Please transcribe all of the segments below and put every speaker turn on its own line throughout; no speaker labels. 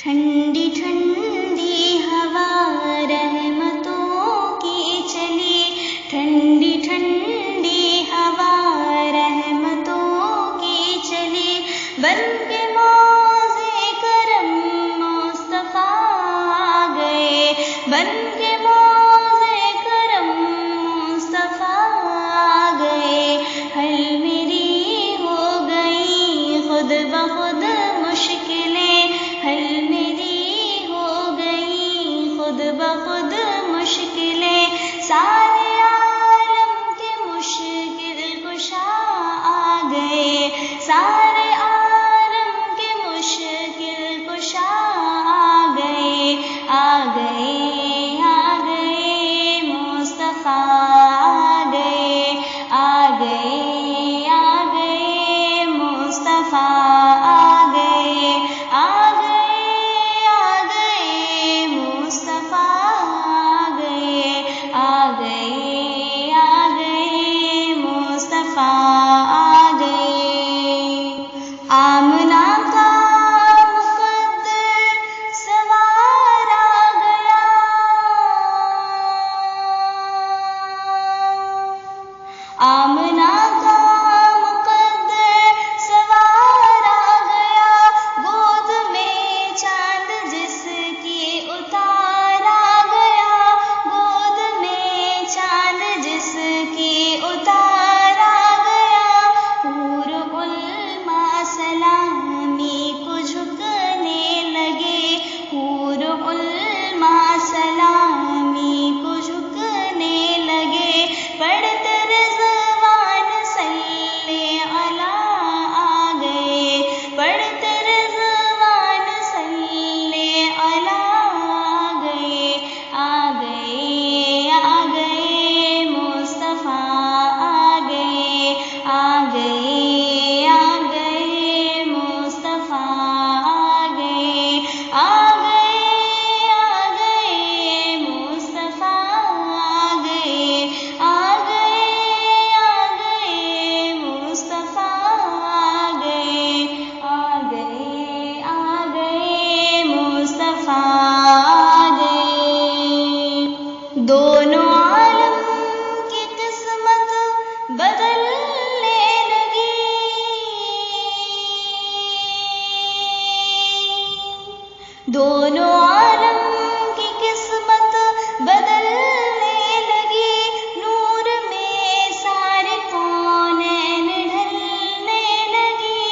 ٹھنڈی ٹھنڈی ہوا رحمتوں کی چلی، ٹھنڈی ٹھنڈی ہوا رحمتوں کی چلی، بن کے موز کرم مصطفیٰ آ گئے، بن کے موز کرم مصطفیٰ آ گئے، حل میری ہو گئی خود بخود مشکلیں، حل میری ہو گئی خود بخود مشکلیں، سارے عالم کے مشکل کشا آ گئے، سارے عالم کے مشکل کشا آ گئے، آ گئے آ گئے مصطفیٰ آ گئے، آ گئے آ گئے مصطفیٰ آ گئے، آ گئے آ گئے مصطفیٰ آ گئے، آ گئے آ گئے مصطفیٰ آ گئے، آمنہ کا مقدر سوار آ گیا، آمنہ کا مقدر سوار آ گیا، گود میں چاند جس کی اتار آ گیا، گود میں چاند جس کی اتار آ گیا، حور علماء سلامی کو جھکنے لگے، حور علماء سلامی کو جھکنے لگے، پڑھتے رضوان صلی علیہ آ گئے، پڑھتے رضوان صلی علیہ آ گئے، آ گئے آ گئے مصطفیٰ آ گئے، آ گئے آ گئے مصطفیٰ آ گئے، آ گئے آ گئے مصطفیٰ آ گئے، آ گئے آ گئے مصطفیٰ آ گئے، آ گئے آ گئے مصطفیٰ آ گئے، دونوں عالم کی قسمت بدلنے لگی، دونوں عالم کی قسمت بدلنے لگی، نور میں سارے کونین ڈھلنے لگی،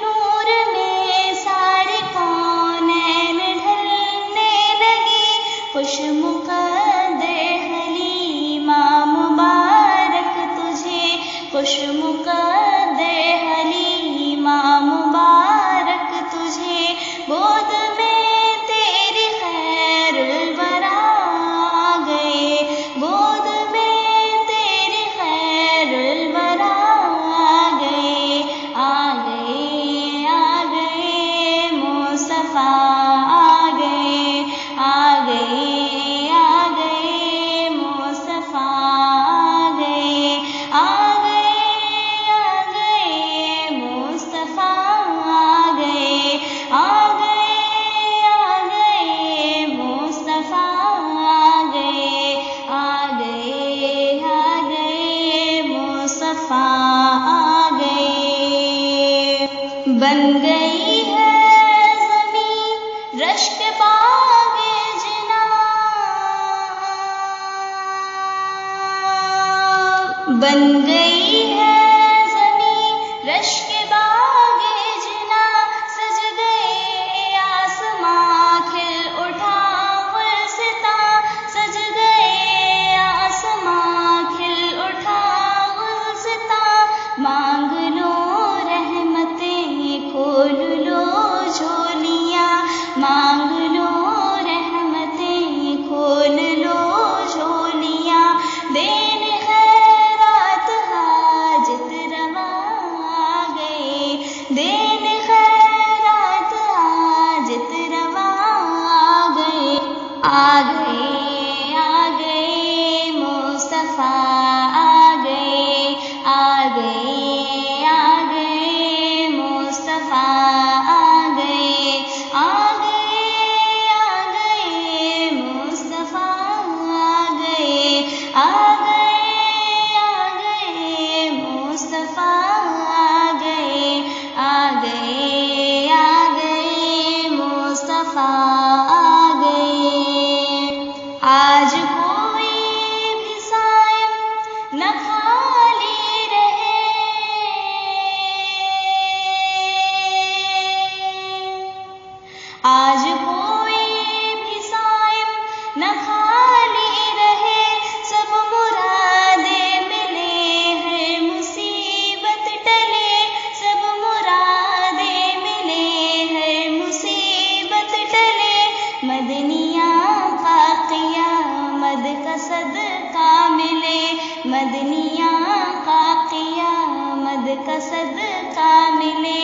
نور میں سارے کونین ڈھلنے لگی، خوش مقدر حلیمہ مبارک تجھے، خوش مقدر حلیمہ مبارک تجھے، گود میں تیری خیر الورا آ گئے، گود میں تیری خیر الورا آ گئے، آ گئے آ گئے مصطفیٰ آ گئے، آ گئے آ گئے مصطفیٰ آ گئے، آ گئے آ گئے مصطفیٰ آ گئے، آ گئے آ گئے مصطفیٰ آ گئے، آ گئے آ گئے مصطفیٰ آ گئے، بن گئی ہے زمین رشک باغ جنا، بن گئی ہے زمین رشک باغ جنا، سج گئے آسماں کھل اٹھا گلستاں، سج گئے آسماں کھل اٹھا گلستاں، مانگ لو رحمتیں کھول لو جھولیاں، مانگ لو رحمتیں کھول لو جھولیاں، دین خیرات حاجت روا آ گئے، دین خیرات حاجت روا آ گئے، آ گئے آ گئے مصطفیٰ آ گئے، آ گئے آ گئے مصطفیٰ آ گئے، آ گئے آج کوئی بھی صائم نہ خالی رہے، سب مرادیں ملے ہیں مصیبت ٹلے، سب مرادیں ملے ہیں مصیبت ٹلے، مدنیاں کا قیامت کا صدقہ ملے، مدنیاں کا قیامت کا صدقہ ملے،